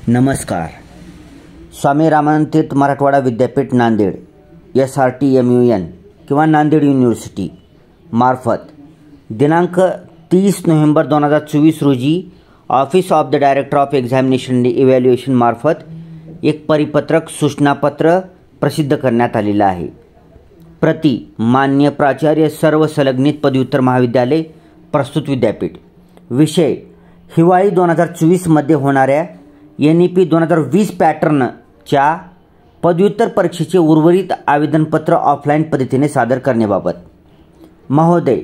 नमस्कार. स्वामी रामानंद तीर्थ मराठवाडा विद्यापीठ नांदेड SRTMUN किंवा नांदेड युनिव्हर्सिटी मार्फत दिनांक 30 नोव्हेंबर 2024 रोजी office of the director of examination and evaluation मार्फत एक परिपत्रक सूचनापत्र प्रसिद्ध करण्यात आलेलं आहे. प्रति मान्य प्राचार्य सर्व संलग्नित पदव्युत्तर महाविद्यालय प्रस्तुत विद्यापीठ. विषय हिवाळी 2024 मध्ये होणाऱ्या NEP 2020 पॅटर्नच्या पदव्युत्तर परीक्षेचे उर्वरित आवेदनपत्र ऑफलाईन पद्धतीने सादर करण्याबाबत. महोदय,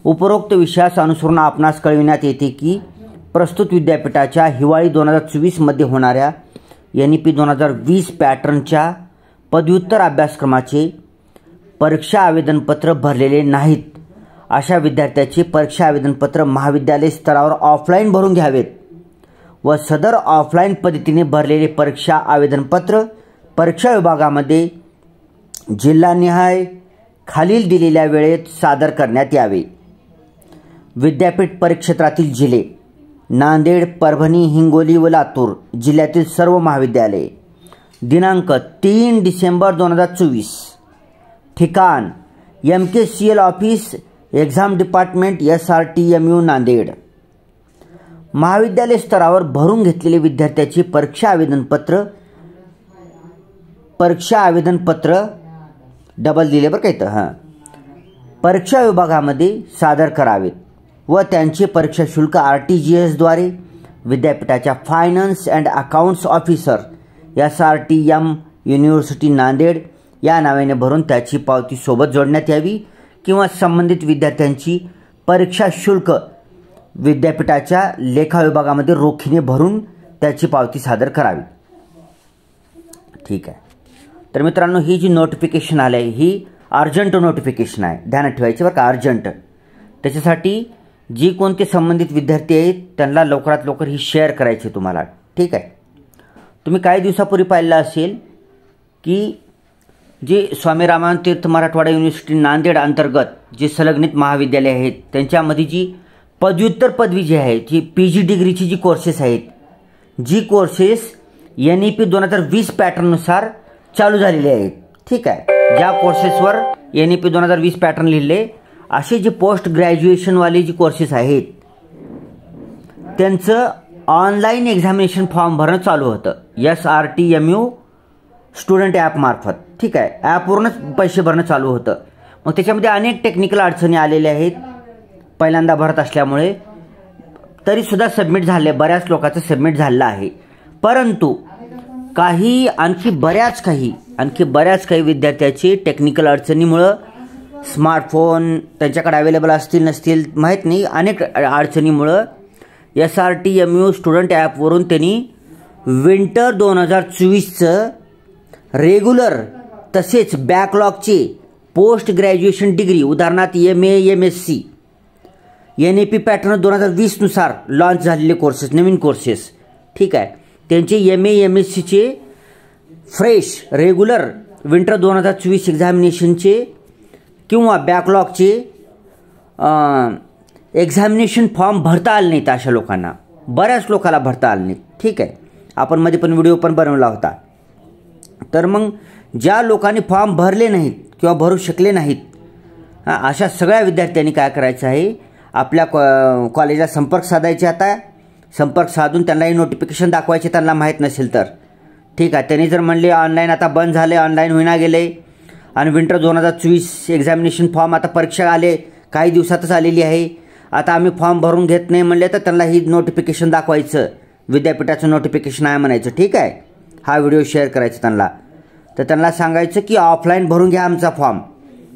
उपरोक्त विषयास अनुसरून आपणास कळविण्यात येते की प्रस्तुत विद्यापीठाच्या हिवाळी 2024 मध्ये होणाऱ्या NEP 2020 पॅटर्नच्या पदव्युत्तर अभ्यासक्रमाचे परीक्षा आवेदनपत्र भरलेले नाहीत अशा विद्यार्थ्याचे परीक्षा आवेदनपत्र महाविद्यालय स्तरावर ऑफलाईन भरून घ्यावेत व सदर ऑफलाईन पद्धतीने भरलेले परीक्षा आवेदनपत्र परीक्षा विभागामध्ये जिल्हानिहाय खालील दिलेल्या वेळेत सादर करण्यात यावे. विद्यापीठ परिक्षेत्रातील जिल्हे नांदेड, परभणी, हिंगोली व लातूर जिल्ह्यातील सर्व महाविद्यालये. दिनांक 3 डिसेंबर 2024. ठिकाण MKCL office, exam department, SRTMU Nanded. महाविद्यालय स्तरावर भरून घेतलेले विद्यार्थ्याचे परीक्षा आवेदनपत्र डबल दिले बरं का इथं परीक्षा विभागामध्ये सादर करावेत व त्यांचे परीक्षा शुल्क RTGS द्वारे विद्यापीठाच्या finance and accounts officer SRTM university Nanded या नावाने भरून त्याची पावती सोबत जोडण्यात यावी किंवा संबंधित विद्यार्थ्यांची परीक्षा शुल्क विद्यापीठाच्या लेखा विभागामध्ये रोखीने भरून त्याची पावती सादर करावी. ठीक आहे. तर मित्रांनो, ही जी नोटिफिकेशन आलं आहे ही अर्जंट नोटिफिकेशन आहे, ध्यानात ठेवायची बरं का, अर्जंट. त्याच्यासाठी जी कोणते संबंधित विद्यार्थी आहेत त्यांना लवकरात लवकर ही शेअर करायची तुम्हाला. ठीक आहे. तुम्ही काही दिवसापूर्वी पाहिलं असेल की जे स्वामी रामानंद तीर्थ मराठवाडा युनिव्हर्सिटी नांदेड अंतर्गत जे संलग्नित महाविद्यालय आहेत त्यांच्यामध्ये जी पदव्युत्तर पदवी जी आहे जी PG डिग्रीची जी कोर्सेस आहेत, जी कोर्सेस NEP 2020 पॅटर्ननुसार चालू झालेले आहेत. ठीक आहे. ज्या कोर्सेसवर NEP 2020 पॅटर्न लिहिले असे जे पोस्ट ग्रॅज्युएशनवाले जी कोर्सेस आहेत त्यांचं ऑनलाईन एक्झामिनेशन फॉर्म भरणं चालू होतं SRTMU स्टुडंट ॲप मार्फत. ठीक आहे. ॲपवरूनच पैसे भरणं चालू होतं. मग त्याच्यामध्ये अनेक टेक्निकल अडचणी आलेल्या आहेत पहिल्यांदा भरत असल्यामुळे. तरीसुद्धा सबमिट झाले, बऱ्याच लोकांचं सबमिट झालेलं आहे. परंतु आणखी बऱ्याच काही विद्यार्थ्याचे टेक्निकल अडचणीमुळं स्मार्टफोन त्यांच्याकडे अवेलेबल असतील नसतील माहीत नाही, अनेक अडचणीमुळं SRTMU स्टुडंट ॲपवरून त्यांनी विंटर 2024चं रेग्युलर तसेच बॅकलॉगचे पोस्ट ग्रॅज्युएशन डिग्री उदाहरणार्थ MA MSc NEP पॅटर्न 2020 नुसार लॉन्च झालेले कोर्सेस, नवीन कोर्सेस. ठीक आहे. त्यांचे MA MScचे फ्रेश रेग्युलर विंटर 2024 एक्झामिनेशनचे किंवा बॅकलॉगचे एक्झामिनेशन फॉर्म भरता आले नाहीत अशा लोकांना, बऱ्याच लोकांना भरता आले नाहीत. ठीक आहे. आपण मध्ये पण व्हिडिओ पण बनवला होता. तर मग ज्या लोकांनी फॉर्म भरले नाहीत किंवा भरू शकले नाहीत अशा सगळ्या विद्यार्थ्यांनी काय करायचं आहे, आपल्या कॉलेजला संपर्क साधायचे. आता संपर्क साधून त्यांना ही नोटिफिकेशन दाखवायचे त्यांना माहीत नसेल तर. ठीक आहे. त्यांनी जर म्हणले ऑनलाईन आता बंद झाले, ऑनलाईन होईना गेले आणि विंटर 2024 एक्झामिनेशन फॉर्म आता परीक्षा आले काही दिवसातच आलेली आहे, आता आम्ही फॉर्म भरून घेत नाही म्हणले तर त्यांना ही नोटिफिकेशन दाखवायचं, विद्यापीठाचं नोटिफिकेशन आहे म्हणायचं. ठीक आहे. हा व्हिडिओ शेअर करायचा त्यांना. तर त्यांना सांगायचं की ऑफलाईन भरून घ्या आमचा फॉर्म.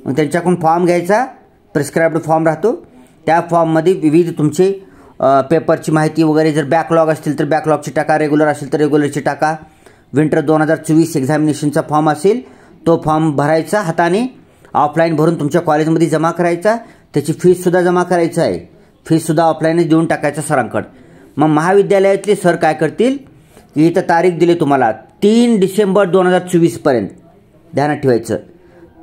मग त्यांच्याकडून फॉर्म घ्यायचा, प्रिस्क्राईब्ड फॉर्म राहतो. त्या फॉर्ममध्ये विविध तुमचे पेपरची माहिती वगैरे, जर बॅकलॉग असतील तर बॅकलॉगची टाका, रेग्युलर असेल तर रेग्युलरची टाका. विंटर 2024 एक्झामिनेशनचा फॉर्म असेल तो फॉर्म भरायचा हाताने, ऑफलाईन भरून तुमच्या कॉलेजमध्ये जमा करायचा. त्याची फीससुद्धा जमा करायची आहे, फीससुद्धा ऑफलाईनच देऊन टाकायचं सरांकडं. मग महाविद्यालयातले सर काय करतील की इथं तारीख दिली तुम्हाला 3 डिसेंबर 2024 पर्यंत, ध्यानात ठेवायचं.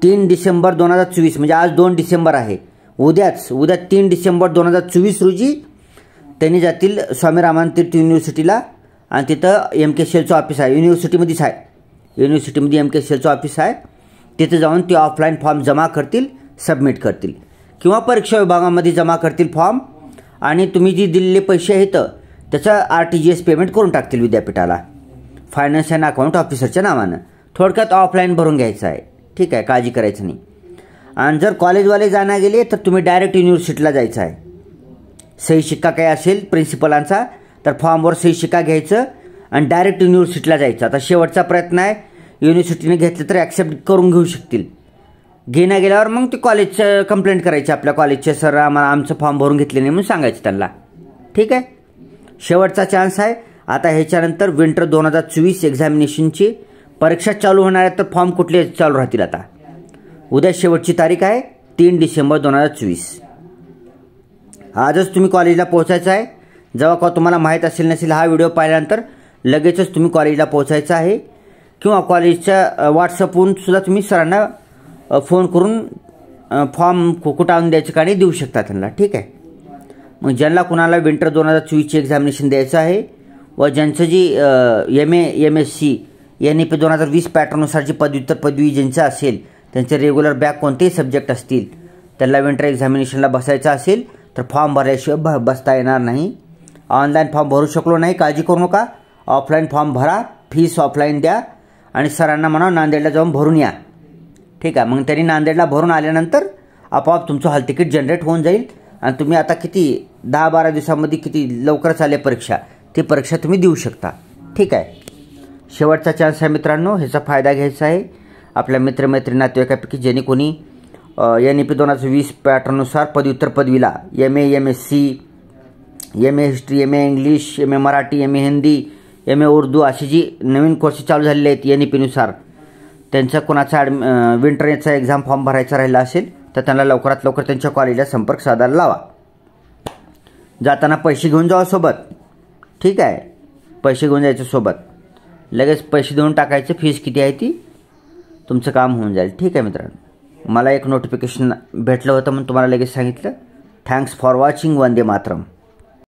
3 डिसेंबर 2024 म्हणजे आज 2 डिसेंबर आहे, उद्या 3 डिसेंबर 2024 रोजी त्यांनी जातील स्वामी रामानंद तीर्थ युनिव्हर्सिटीला आणि तिथं MKCLचं ऑफिस आहे, युनिव्हर्सिटीमध्येच आहे, युनिव्हर्सिटीमध्ये MKCLचं ऑफिस आहे. तिथे जाऊन ते ऑफलाईन फॉर्म जमा करतील, सबमिट करतील किंवा परीक्षा विभागामध्ये जमा करतील फॉर्म आणि तुम्ही जी दिलेले पैसे आहेत त्याचं RTGS पेमेंट करून टाकतील विद्यापीठाला फायनान्स अँड अकाउंट ऑफिसरच्या नावानं. थोडक्यात ऑफलाईन भरून घ्यायचं आहे, ठीक आहे, काळजी करायचं नाही. आणि जर कॉलेजवाले जाणार गेले तर तुम्ही डायरेक्ट युनिव्हर्सिटीला जायचं आहे. सही शिक्का काही असेल प्रिन्सिपलांचा तर फॉर्मवर सही शिक्का घ्यायचं आणि डायरेक्ट युनिव्हर्सिटीला जायचं. आता शेवटचा प्रयत्न आहे, युनिव्हर्सिटीने घेतलं तर ॲक्सेप्ट करून घेऊ शकतील. घेण्या गेल्यावर मग ते कॉलेजचं कंप्लेंट करायची, आपल्या कॉलेजचे सर आम्हाला आमचं फॉर्म भरून घेतले नाही म्हणून सांगायचं त्यांना, ठीक आहे. शेवटचा चान्स आहे. आता ह्याच्यानंतर विंटर 2024 एक्झामिनेशनची परीक्षा चालू होणार आहे तर फॉर्म कुठले चालू राहतील. आता उद्या शेवटची तारीख आहे 3 डिसेंबर 2024. आजच तुम्ही कॉलेजला पोहोचायचं आहे. जेव्हा का तुम्हाला माहीत असेल नसेल हा व्हिडिओ पाहिल्यानंतर लगेचच तुम्ही कॉलेजला पोहोचायचं आहे किंवा कॉलेजच्या व्हॉट्सअपवरून सुद्धा तुम्ही सरांना फोन करून फॉर्म कुठं आणून द्यायचं का नाही देऊ शकता त्यांना, ठीक आहे. मग ज्यांना कुणाला विंटर 2024ची एक्झामिनेशन द्यायचं आहे व ज्यांचं जी MA MSc NEP 2020 पॅटर्ननुसारची पदव्युत्तर पदवी ज्यांचं असेल त्यांचे रेग्युलर बॅक कोणतेही सब्जेक्ट असतील त्यांना विंटर एक्झामिनेशनला बसायचं असेल तर फॉर्म भरल्याशिवाय बसता येणार नाही. ऑनलाईन फॉर्म भरू शकलो नाही काळजी करू नका, ऑफलाईन फॉर्म भरा, फीस ऑफलाईन द्या आणि सरांना म्हणा नांदेडला जाऊन भरून या, ठीक आहे. मग त्यांनी नांदेडला भरून आल्यानंतर आपोआप तुमचं हॉल तिकीट जनरेट होऊन जाईल आणि तुम्ही आता किती 10-12 दिवसामध्ये किती लवकरच आले परीक्षा, ती परीक्षा तुम्ही देऊ शकता, ठीक आहे. शेवटचा चान्स आहे मित्रांनो, ह्याचा फायदा घ्यायचा आहे. आपल्या मित्रमैत्री नातेवाईकापैकी ज्यांनी कोणी NEP 2020 पॅटर्ननुसार पदव्युत्तर पदवीला MA MSc MA history MA English MA Marathi MA Hindi MA Urdu अशी जी नवीन कोर्स चालू झालेले आहेत NEPनुसार त्यांचा कोणाचा विंटरचा एक्झाम फॉर्म भरायचा राहिला असेल तर त्यांना लवकरात लवकर त्यांच्या कॉलेजला संपर्क साधायला लावा. जाताना पैसे घेऊन जावा सोबत, ठीक आहे. पैसे घेऊन जायचं सोबत, लगेच पैसे देऊन टाकायचे, फीस किती आहे ती, तुमचं काम होऊन जाईल, ठीक आहे मित्रांनो. मला एक नोटिफिकेशन भेटलं होतं म्हणून तुम्हाला लगेच सांगितलं. Thanks for watching. Vande Mataram.